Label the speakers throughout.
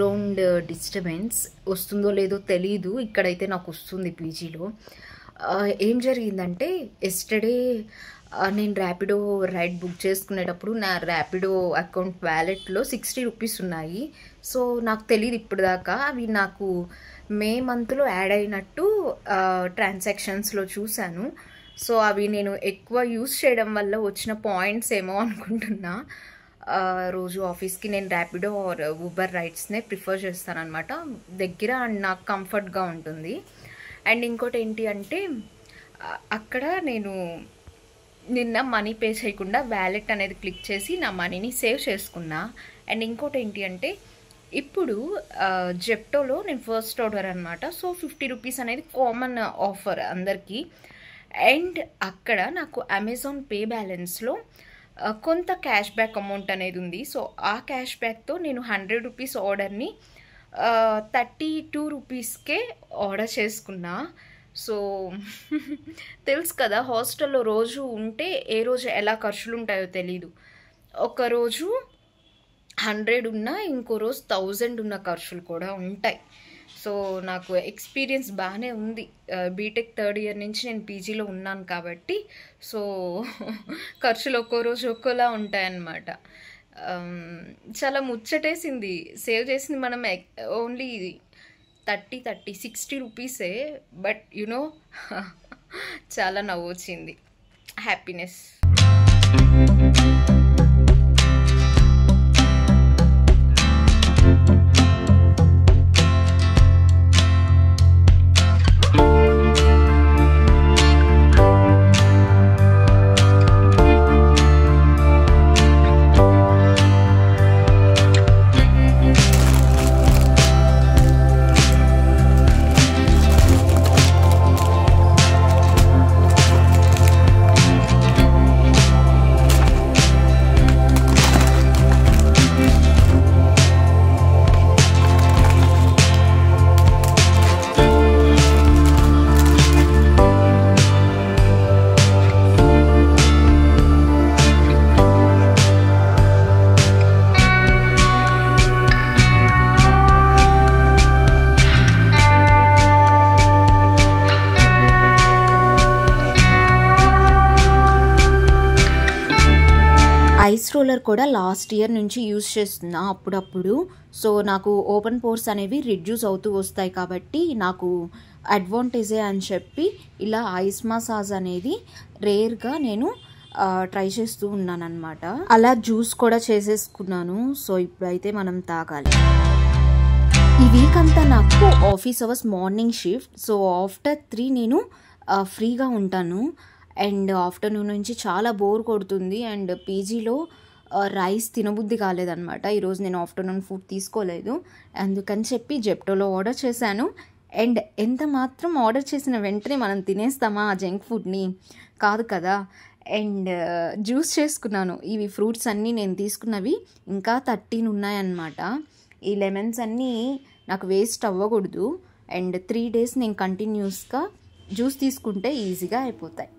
Speaker 1: Background disturbance వస్తుందో లేదో తెలీదు. ఇక్కడైతే నాకు వస్తుంది పీజీలో. ఏం జరిగిందంటే ఎస్టర్డే నేను ర్యాపిడో రైడ్ బుక్ చేసుకునేటప్పుడు నా ర్యాపిడో అకౌంట్ వ్యాలెట్లో 60 రూపీస్ ఉన్నాయి. సో నాకు తెలియదు ఇప్పుడు దాకా. అవి నాకు మే మంత్లో యాడ్ అయినట్టు ట్రాన్సాక్షన్స్లో చూశాను. సో అవి నేను ఎక్కువ యూస్ చేయడం వల్ల వచ్చిన పాయింట్స్ ఏమో అనుకుంటున్నా. రోజు ఆఫీస్కి నేను ర్యాపిడో ఆర్ ఊబర్ రైడ్స్నే ప్రిఫర్ చేస్తానన్నమాట. దగ్గర అండ్ నాకు కంఫర్ట్గా ఉంటుంది. అండ్ ఇంకోటి ఏంటి అంటే అక్కడ నేను నిన్న మనీ పే చేయకుండా వ్యాలెట్ అనేది క్లిక్ చేసి నా మనీని సేవ్ చేసుకున్నా. అండ్ ఇంకోటి ఏంటి అంటే ఇప్పుడు జెప్టోలో నేను ఫస్ట్ ఆర్డర్ అనమాట. సో 50 రూపీస్ అనేది కామన్ ఆఫర్ అందరికీ. అండ్ అక్కడ నాకు అమెజాన్ పే బ్యాలెన్స్లో కొంత క్యాష్ బ్యాక్ అమౌంట్ అనేది ఉంది. సో ఆ క్యాష్ బ్యాక్తో నేను 100 రూపీస్ ఆర్డర్ని 32 రూపీస్కే ఆర్డర్ చేసుకున్నా. సో తెలుసు కదా, హాస్టల్లో రోజు ఉంటే ఏ రోజు ఎలా ఖర్చులు ఉంటాయో తెలీదు. ఒకరోజు 100 ఉన్నా ఇంకో రోజు 1000 ఉన్న ఖర్చులు కూడా ఉంటాయి. సో నాకు ఎక్స్పీరియన్స్ బాగానే ఉంది. బీటెక్ థర్డ్ ఇయర్ నుంచి నేను పీజీలో ఉన్నాను కాబట్టి సో ఖర్చులు ఒక్కో రోజు ఒక్కోలా ఉంటాయన్నమాట. చాలా ముచ్చటేసింది. సేవ్ చేసింది మనం ఓన్లీ 60 రూపీసే. బట్ యునో చాలా నవ్వు వచ్చింది. హ్యాపీనెస్. ఐస్ రోలర్ కూడా లాస్ట్ ఇయర్ నుంచి యూజ్ చేస్తున్నా అప్పుడప్పుడు. సో నాకు ఓపెన్ పోర్స్ అనేవి రిడ్యూస్ అవుతూ వస్తాయి కాబట్టి నాకు అడ్వాంటేజే అని చెప్పి ఇలా ఐస్ మసాజ్ అనేది రేర్గా నేను ట్రై చేస్తూ ఉన్నాను అనమాట. అలా జ్యూస్ కూడా చేసేసుకున్నాను. సో ఇప్పుడైతే మనం తాగాలి. ఈ వీక్ అంతా నాకు office hours morning shift. So after 3 నేను ఫ్రీగా ఉంటాను. అండ్ ఆఫ్టర్నూన్ నుంచి చాలా బోర్ కొడుతుంది. అండ్ పీజీలో రైస్ తినబుద్ధి కాలేదన్నమాట. ఈరోజు నేను ఆఫ్టర్నూన్ ఫుడ్ తీసుకోలేదు. అందుకని చెప్పి జెప్టోలో ఆర్డర్ చేశాను. అండ్ ఎంత మాత్రం ఆర్డర్ చేసిన వెంటనే మనం తినేస్తామా ఆ జంక్ ఫుడ్ని? కాదు కదా. అండ్ జ్యూస్ చేసుకున్నాను. ఇవి ఫ్రూట్స్ అన్నీ నేను తీసుకున్నవి ఇంకా 13 ఉన్నాయన్నమాట. ఈ లెమన్స్ అన్నీ నాకు వేస్ట్ అవ్వకూడదు. అండ్ 3 days నేను కంటిన్యూస్గా జ్యూస్ తీసుకుంటే ఈజీగా అయిపోతాయి.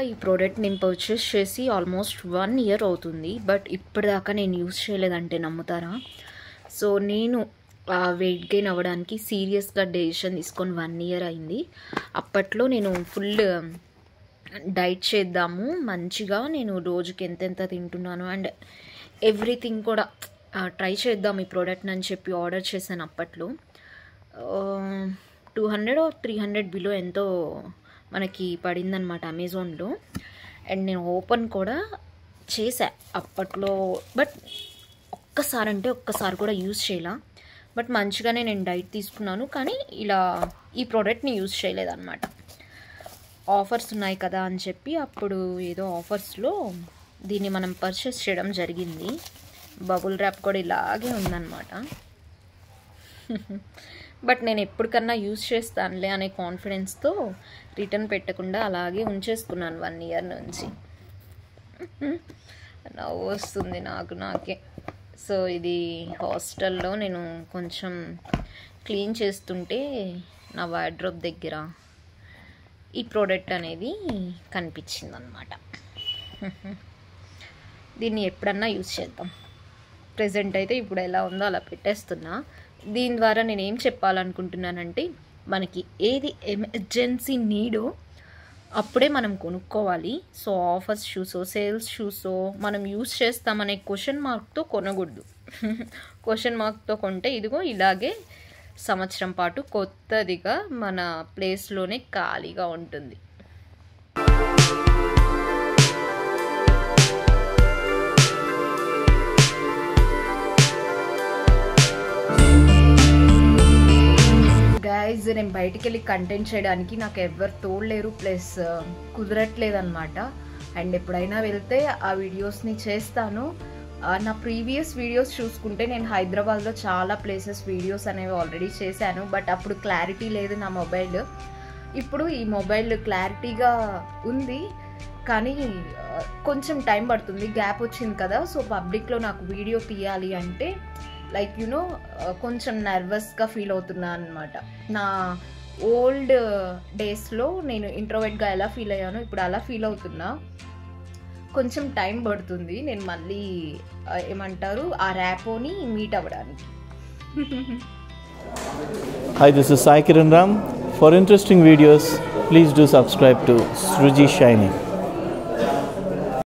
Speaker 1: ఈ ప్రోడక్ట్ నేను పర్చేస్ చేసి ఆల్మోస్ట్ 1 year అవుతుంది. బట్ ఇప్పటిదాకా నేను యూజ్ చేయలేదంటే నమ్ముతారా? సో నేను వెయిట్ గెయిన్ అవ్వడానికి సీరియస్గా డెసిషన్ తీసుకొని 1 year అయింది. అప్పట్లో నేను ఫుల్ డైట్ చేద్దాము మంచిగా, నేను రోజుకి ఎంతెంత తింటున్నాను అండ్ ఎవ్రీథింగ్ కూడా ట్రై చేద్దాం ఈ ప్రోడక్ట్ని అని చెప్పి ఆర్డర్ చేశాను. అప్పట్లో 200 or 300 బిలో ఎంతో మనకి పడిందనమాట అమెజాన్లో. అండ్ నేను ఓపెన్ కూడా చేశా అప్పట్లో. బట్ ఒక్కసారి కూడా యూజ్ చేయలే. బట్ మంచిగానే నేను డైట్ తీసుకున్నాను. కానీ ఇలా ఈ ప్రోడక్ట్ని యూజ్ చేయలేదన్నమాట. ఆఫర్స్ ఉన్నాయి కదా అని చెప్పి అప్పుడు ఏదో ఆఫర్స్లో దీన్ని మనం పర్చేస్ చేయడం జరిగింది. బబుల్ ర్యాప్ కూడా ఇలాగే ఉందన్నమాట. బట్ నేను ఎప్పటికన్నా యూజ్ చేస్తానులే అనే కాన్ఫిడెన్స్తో రిటర్న్ పెట్టకుండా అలాగే ఉంచేసుకున్నాను 1 year నుంచి. నవ్వు వస్తుంది నాకే. సో ఇది హాస్టల్లో నేను కొంచెం క్లీన్ చేస్తుంటే నా వార్డ్రోబ్ దగ్గర ఈ ప్రోడక్ట్ అనేది కనిపించింది అన్నమాట. దీన్ని ఎప్పుడన్నా యూజ్ చేద్దాం. ప్రెజెంట్ అయితే ఇప్పుడు ఎలా ఉందో అలా పెట్టేస్తున్నా. దీని ద్వారా నేను ఏం చెప్పాలనుకుంటున్నానంటే, మనకి ఏది ఎమర్జెన్సీ నీడో అప్పుడే మనం కొనుక్కోవాలి. సో ఆఫర్స్ షూసో సేల్స్ షూసో మనం యూస్ చేస్తామనే క్వశ్చన్ మార్క్తో కొనకూడదు. క్వశ్చన్ మార్క్తో కొంటే ఇదిగో ఇలాగే సంవత్సరం పాటు కొత్తదిగా మన ప్లేస్లోనే ఖాళీగా ఉంటుంది. గైజ్ నేను బయటికి వెళ్ళి కంటెంట్ చేయడానికి నాకు ఎవరు తోడలేరు, ప్లస్ కుదరట్లేదు అనమాట. అండ్ ఎప్పుడైనా వెళ్తే ఆ వీడియోస్ని చేస్తాను. నా ప్రీవియస్ వీడియోస్ చూసుకుంటే నేను హైదరాబాద్లో చాలా ప్లేసెస్ వీడియోస్ అనేవి ఆల్రెడీ చేశాను. బట్ అప్పుడు క్లారిటీ లేదు నా మొబైల్. ఇప్పుడు ఈ మొబైల్ క్లారిటీగా ఉంది, కానీ కొంచెం టైం పడుతుంది. గ్యాప్ వచ్చింది కదా, సో పబ్లిక్లో నాకు వీడియో తీయాలి అంటే లైక్ యునో కొంచెం నర్వస్గా ఫీల్ అవుతున్నా అనమాట. నా ఓల్డ్ డేస్లో నేను ఇంట్రోవర్ట్గా ఎలా ఫీల్ అయ్యానో ఇప్పుడు అలా ఫీల్ అవుతున్నా. కొంచెం టైం పడుతుంది నేను మళ్ళీ ఏమంటారు ఆ ర్యాపోని మీట్ అవ్వడానికి.
Speaker 2: Hi, this is Sai Kiran Ram. For interesting videos, please do subscribe to Sruji Shiny.